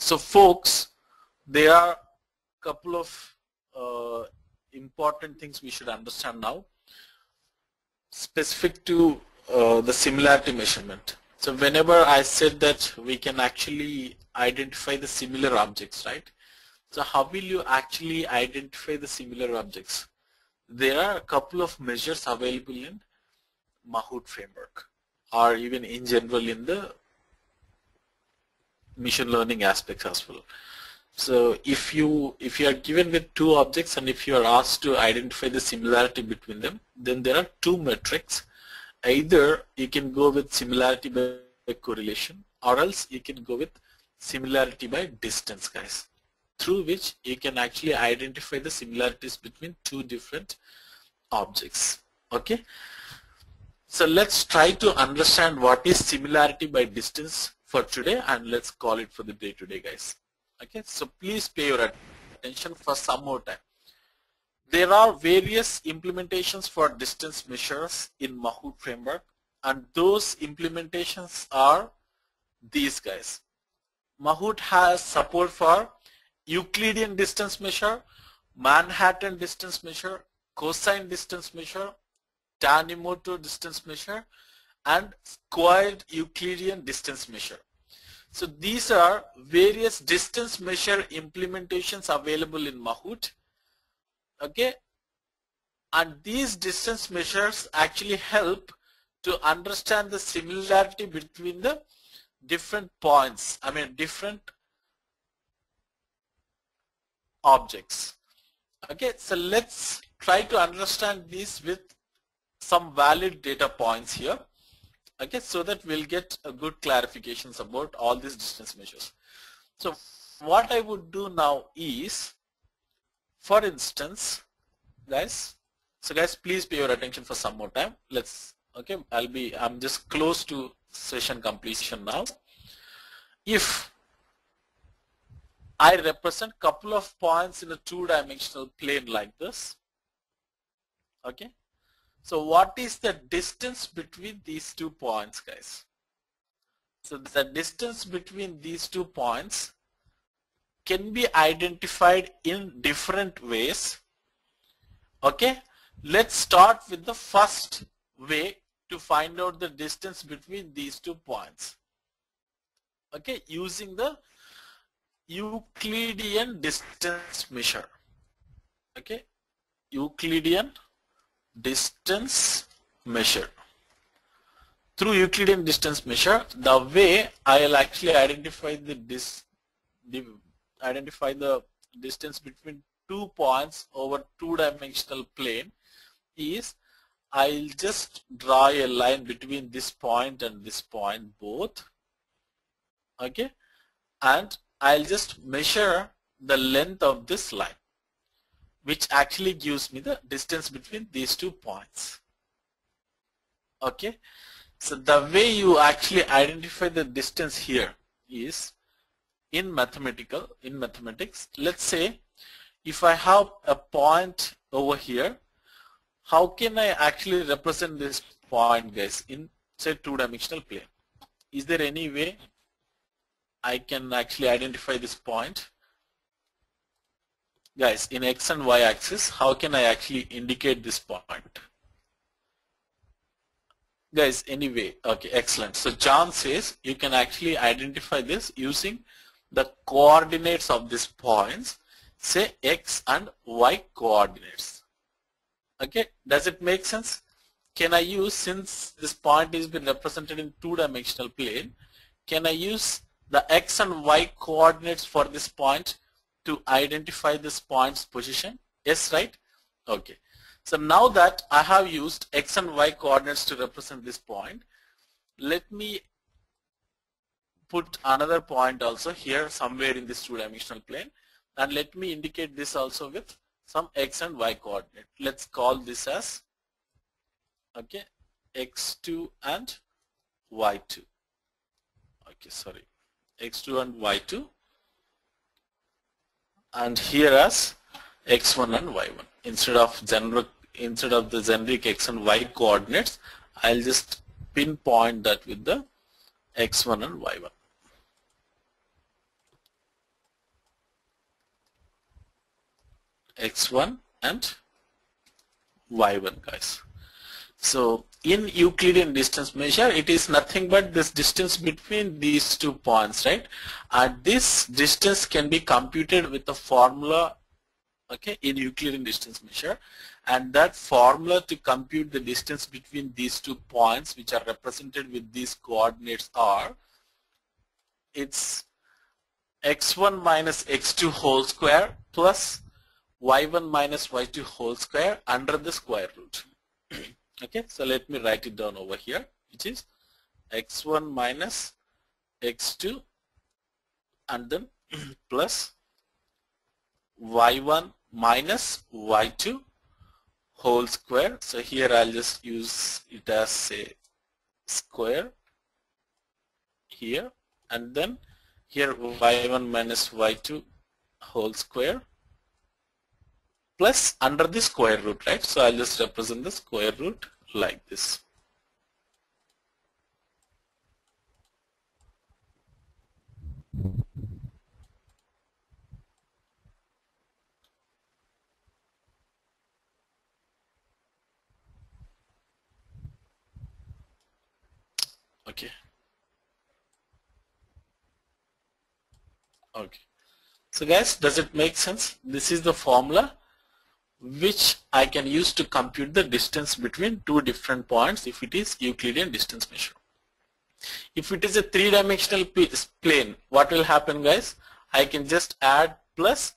So folks, there are a couple of important things we should understand now specific to the similarity measurement. So whenever I said that we can actually identify the similar objects, right? So how will you actually identify the similar objects? There are a couple of measures available in Mahout Framework, or even in general in the machine learning aspects as well. So if you are given with two objects and if you are asked to identify the similarity between them, then there are two metrics. Either you can go with similarity by correlation, or else you can go with similarity by distance, guys, through which you can actually identify the similarities between two different objects. Okay, so let's try to understand what is similarity by distance for today, and let's call it for the day today, guys. Okay, so please pay your attention for some more time. There are various implementations for distance measures in Mahout Framework, and those implementations are these, guys. Mahout has support for Euclidean distance measure, Manhattan distance measure, Cosine distance measure, Tanimoto distance measure, and squared Euclidean distance measure. So these are various distance measure implementations available in Mahout. Okay, and these distance measures actually help to understand the similarity between the different points, different objects. Okay, so let's try to understand this with some valid data points here. Okay, so that we'll get a good clarifications about all these distance measures. So what I would do now is, for instance, guys, please pay your attention for some more time. I'm just close to session completion now. If I represent couple of points in a two-dimensional plane like this, okay, so what is the distance between these 2 points, guys? So the distance between these 2 points can be identified in different ways. Okay, let's start with the first way to find out the distance between these 2 points. Okay, using the Euclidean distance measure. Okay, Euclidean distance measure. Through Euclidean distance measure, the way I'll actually identify the distance between 2 points over two-dimensional plane is, I'll just draw a line between this point and this point both. Okay, and I'll just measure the length of this line, which actually gives me the distance between these 2 points. Okay, so the way you actually identify the distance here is in mathematics. Let's say if I have a point over here, how can I actually represent this point, guys, in say two-dimensional plane? Is there any way I can actually identify this point? Guys, in X and Y axis, how can I actually indicate this point? Guys, anyway, okay, excellent. So John says you can actually identify this using the coordinates of these points, say X and Y coordinates. Okay, does it make sense? Can I use, since this point is been represented in two-dimensional plane, can I use the X and Y coordinates for this point to identify this point's position? Yes, right? Okay. So now that I have used X and Y coordinates to represent this point, let me put another point also here somewhere in this two-dimensional plane, and let me indicate this also with some X and Y coordinate. Let's call this as, okay, X2 and Y2. Okay, sorry, X2 and Y2, and here as X1 and Y1. Instead of the generic X and Y coordinates, I'll just pinpoint that with the X1 and Y1. x1 and y1, guys. So in Euclidean distance measure, it is nothing but this distance between these 2 points, right? And this distance can be computed with a formula, okay, in Euclidean distance measure. And that formula to compute the distance between these 2 points, which are represented with these coordinates, are, it's x1 minus x2 whole square plus y1 minus y2 whole square under the square root. Okay, so let me write it down over here, which is x1 minus x2 and then plus y1 minus y2 whole square. So here I'll just use it as say square here, and then here y1 minus y2 whole square plus under the square root, right? So I'll just represent the square root like this. Okay. Okay. So guys, does it make sense? This is the formula which I can use to compute the distance between 2 different points if it is Euclidean distance measure. If it is a 3-dimensional plane, what will happen, guys? I can just add plus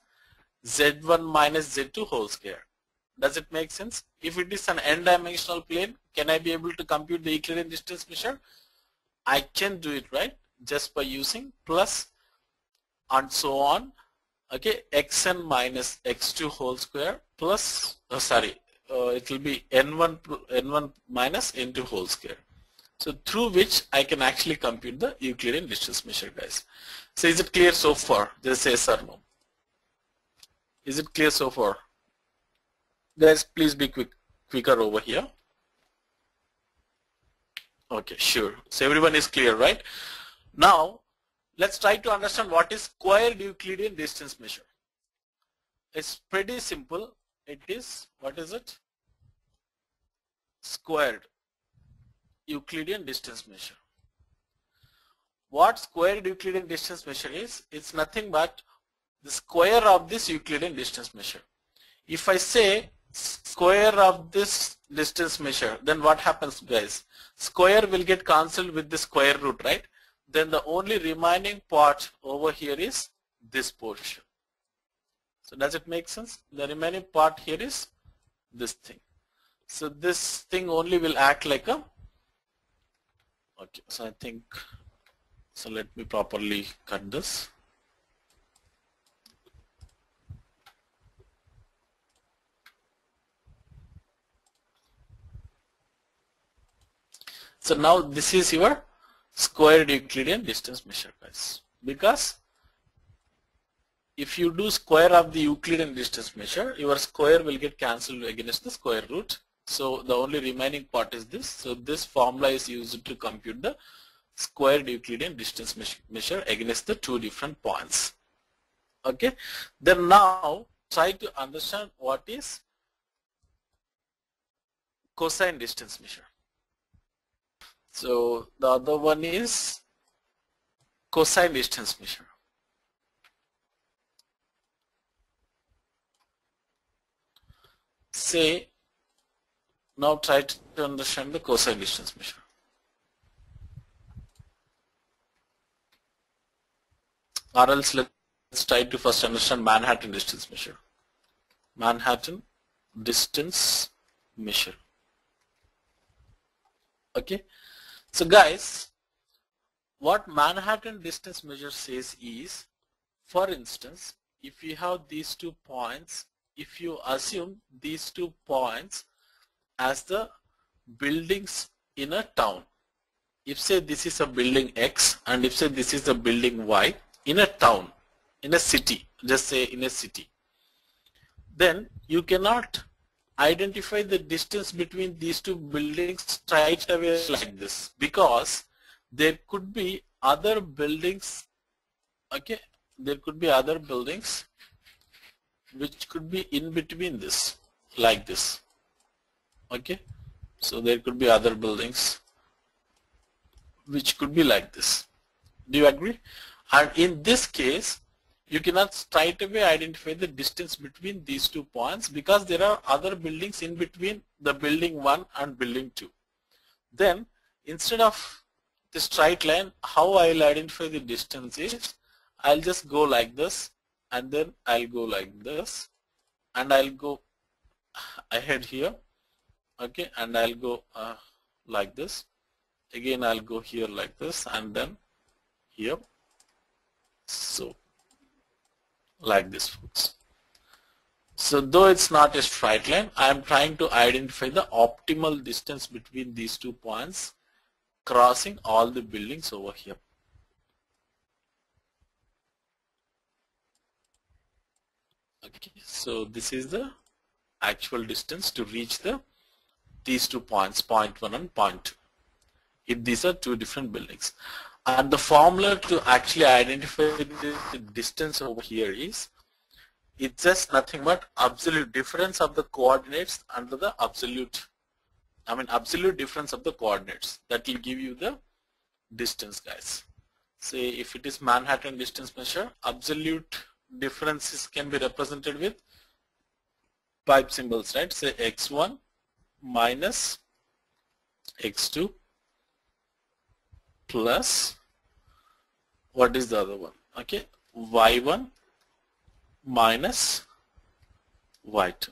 z1 minus z2 whole square. Does it make sense? If it is an n-dimensional plane, can I be able to compute the Euclidean distance measure? I can do it, right? Just by using plus and so on. Okay, xn minus x2 whole square plus, it will be n1 minus n2 whole square. So through which I can actually compute the Euclidean distance measure, guys. So is it clear so far? Just say yes or no. Is it clear so far? Guys, please be quicker over here. Okay, sure. So everyone is clear, right? Now, let's try to understand what is squared Euclidean distance measure. It's pretty simple. It is, what is it? Squared Euclidean distance measure. What squared Euclidean distance measure is? It's nothing but the square of this Euclidean distance measure. If I say square of this distance measure, then what happens, guys? Square will get cancelled with the square root, right? Then the only remaining part over here is this portion. So does it make sense? The remaining part here is this thing. So this thing only will act like a, okay, so I think, so let me properly cut this. So now this is your squared Euclidean distance measure, guys. Because if you do square of the Euclidean distance measure, your square will get cancelled against the square root. So the only remaining part is this. So this formula is used to compute the squared Euclidean distance measure against the 2 different points. Okay. Then now try to understand what is cosine distance measure. So the other one is cosine distance measure. Say, now try to understand the cosine distance measure. Or else let's try to first understand Manhattan distance measure. Manhattan distance measure. Okay. So guys, what Manhattan distance measure says is, for instance, if you have these 2 points, if you assume these 2 points as the buildings in a town, if say this is a building X and if say this is a building Y in a town, in a city, just say in a city, then you cannot identify the distance between these 2 buildings straight away like this, because there could be other buildings. Okay, there could be other buildings which could be in between this, like this. Okay, so there could be other buildings which could be like this. Do you agree? And in this case, you cannot straight away identify the distance between these 2 points because there are other buildings in between the building 1 and building 2. Then instead of the straight line, how I will identify the distance is, I'll just go like this, and then I'll go like this, and I'll go ahead here, okay, and I'll go like this. Again, I'll go here like this, and then here. So like this, folks. So though it's not a straight line, I am trying to identify the optimal distance between these 2 points crossing all the buildings over here. Okay, so this is the actual distance to reach these 2 points, point 1 and point 2. If these are 2 different buildings. And the formula to actually identify the distance over here is, it's just nothing but absolute difference of the coordinates under the absolute difference of the coordinates. That will give you the distance, guys. Say if it is Manhattan distance measure, absolute differences can be represented with pipe symbols, right? Say x1 minus x2 plus, what is the other one? Okay, y1 minus y2.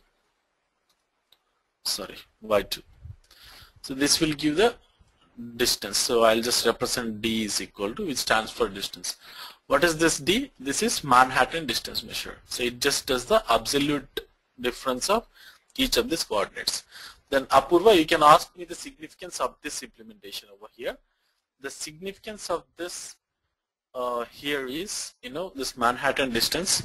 Sorry, y2. So this will give the distance. So I'll just represent d is equal to, which stands for distance. What is this d? This is Manhattan distance measure. So it just does the absolute difference of each of these coordinates. Then Apurva, you can ask me the significance of this implementation over here. The significance of this here is, this Manhattan distance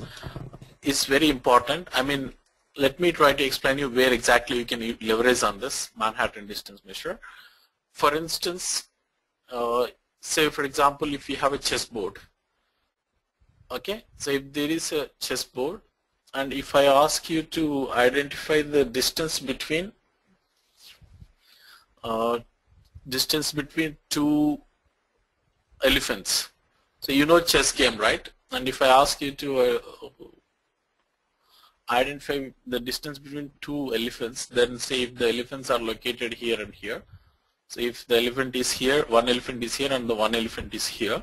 is very important. I mean, let me try to explain you where exactly you can leverage on this Manhattan distance measure. For instance, say for example, if you have a chessboard, okay, so if there is a chessboard, and if I ask you to identify the distance between 2 elephants. So you know chess game, right? And if I ask you to identify the distance between 2 elephants, then say if the elephants are located here and here. So if the elephant is here, one elephant is here, and the one elephant is here,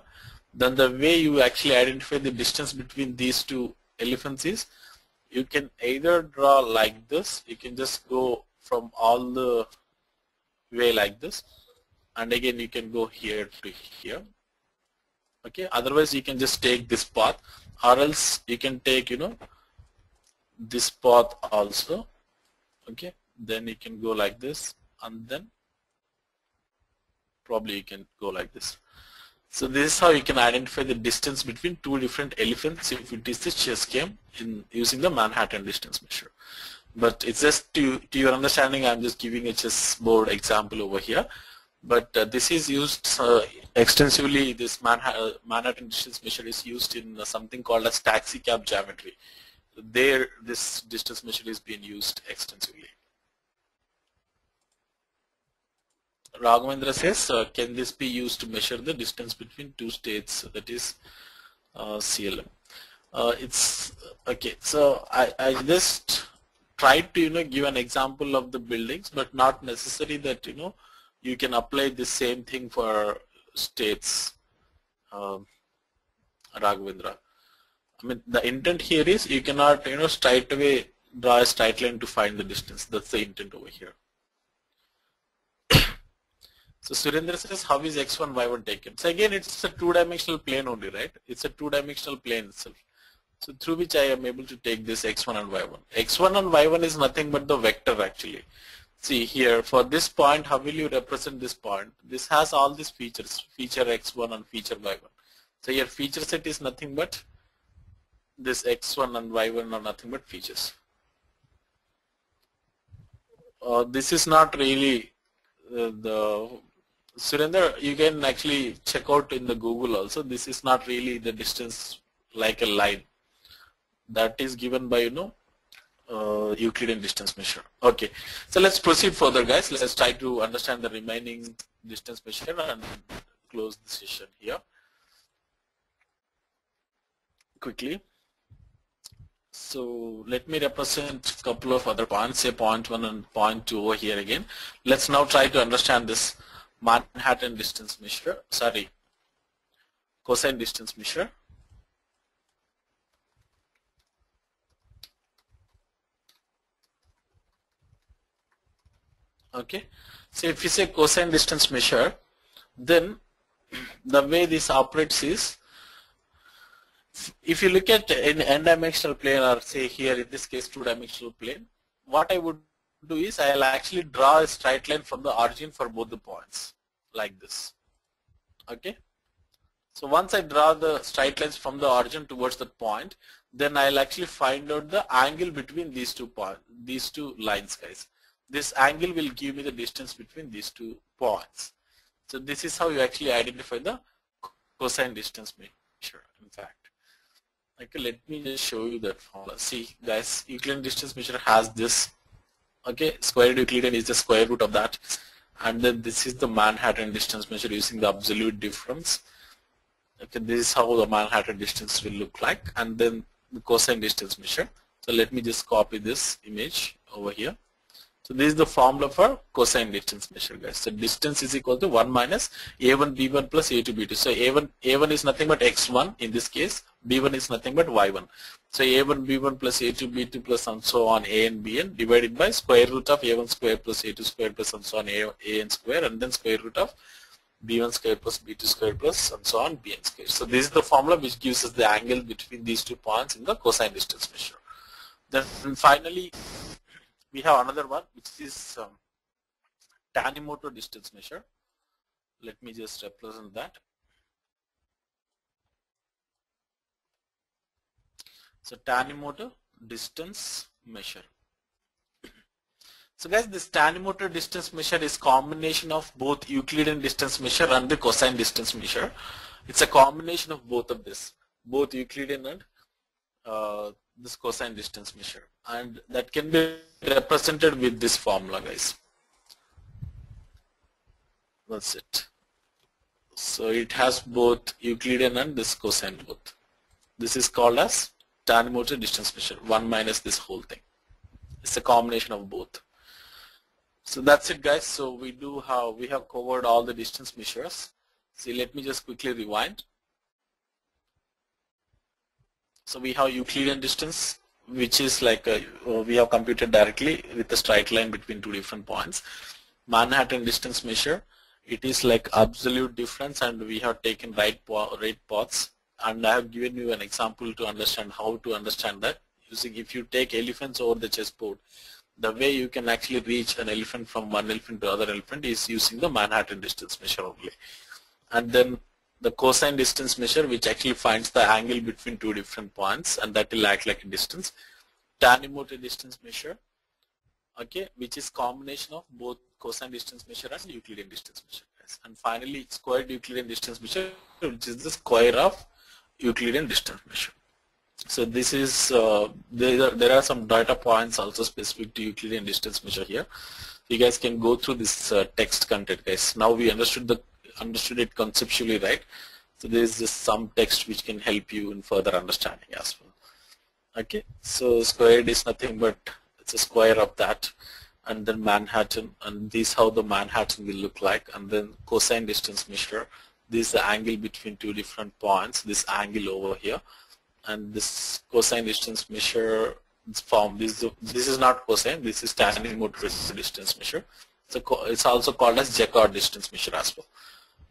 then the way you actually identify the distance between these 2 elephants is, you can either draw like this, you can just go from all the way like this, and again you can go here to here. Okay, otherwise you can just take this path, or else you can take this path also. Okay, then you can go like this, and then probably you can go like this. So this is how you can identify the distance between 2 different elephants if it is the chess game using the Manhattan distance measure. But it's just to your understanding, I'm just giving a chessboard example over here. But this is used extensively. This Manhattan distance measure is used in something called as taxi cab geometry. There, this distance measure is being used extensively. Raghavendra says, can this be used to measure the distance between 2 states, that is CLM? It's okay. So I just tried to give an example of the buildings, but not necessary that you can apply the same thing for states, Raghavendra. I mean, the intent here is you cannot straight away draw a straight line to find the distance. That's the intent over here. So Surendra says, how is x1, y1 taken? So again, it's a 2-dimensional plane only, right? It's a 2-dimensional plane itself. So through which I am able to take this x1 and y1. x1 and y1 is nothing but the vector actually. See here, for this point, how will you represent this point? This has all these features, feature x1 and feature y1. So your feature set is nothing but this x1 and y1 are nothing but features. This is not really the Surendra, you can actually check out in the Google also. This is not really the distance like a line. That is given by Euclidean distance measure. Okay, so let's proceed further, guys. Let's try to understand the remaining distance measure and close the session here quickly. So let me represent a couple of other points, say point 1 and point 2 over here again. Let's now try to understand this Manhattan distance measure, cosine distance measure. Okay, so if you say cosine distance measure, then the way this operates is, if you look at an n-dimensional plane, or say here in this case 2-dimensional plane, what I would do is I'll actually draw a straight line from the origin for both the points like this. Okay, so once I draw the straight lines from the origin towards the point, then I'll actually find out the angle between these two lines, guys. This angle will give me the distance between these 2 points. So this is how you actually identify the cosine distance measure, in fact. Okay, let me just show you that formula. See, guys, Euclidean distance measure has this. Okay, square Euclidean is the square root of that, and then this is the Manhattan distance measure using the absolute difference. Okay, this is how the Manhattan distance will look like, and then the cosine distance measure. So let me just copy this image over here. So this is the formula for cosine distance measure, guys. So distance is equal to 1 minus a1 b1 plus a2 b2. So a1 is nothing but x1 in this case, b1 is nothing but y1. So a1 b1 plus a2 b2 plus and so on a and bn divided by square root of a1 square plus a2 square plus and so on an square, and then square root of b1 square plus b2 square plus and so on bn square. So this is the formula which gives us the angle between these 2 points in the cosine distance measure. Then finally, we have another one, which is Tanimoto distance measure. Let me just represent that. So Tanimoto distance measure. So guys, this Tanimoto distance measure is combination of both Euclidean distance measure and the cosine distance measure. It's a combination of both of this, both Euclidean and this cosine distance measure, and that can be represented with this formula, guys. That's it. So it has both Euclidean and this cosine both. This is called as Tanimoto distance measure, 1 minus this whole thing. It's a combination of both. So that's it, guys. So we have covered all the distance measures. See, let me just quickly rewind. So we have Euclidean distance, which is like we have computed directly with a straight line between 2 different points. Manhattan distance measure, it is like absolute difference, and we have taken right paths, and I have given you an example to understand how to understand that. Using, if you take elephants over the chessboard, the way you can actually reach an elephant from one elephant to other elephant is using the Manhattan distance measure only. And then the cosine distance measure, which actually finds the angle between 2 different points, and that will act like a distance. Tanimoto distance measure, okay, which is combination of both cosine distance measure and Euclidean distance measure. And finally, squared Euclidean distance measure, which is the square of Euclidean distance measure. So this is there are some data points also specific to Euclidean distance measure here. You guys can go through this text content, guys. Now we understood it conceptually, right? So there is just some text which can help you in further understanding as well. Okay, so squared is nothing but it's a square of that, and then Manhattan, and this is how the Manhattan will look like, and then cosine distance measure, this is the angle between 2 different points, this angle over here, and this cosine distance measure form, this is not cosine, this is Tanimoto distance measure. So it's also called as Jacob distance measure as well.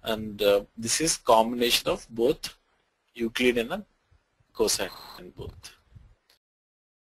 And this is combination of both Euclidean and cosine both.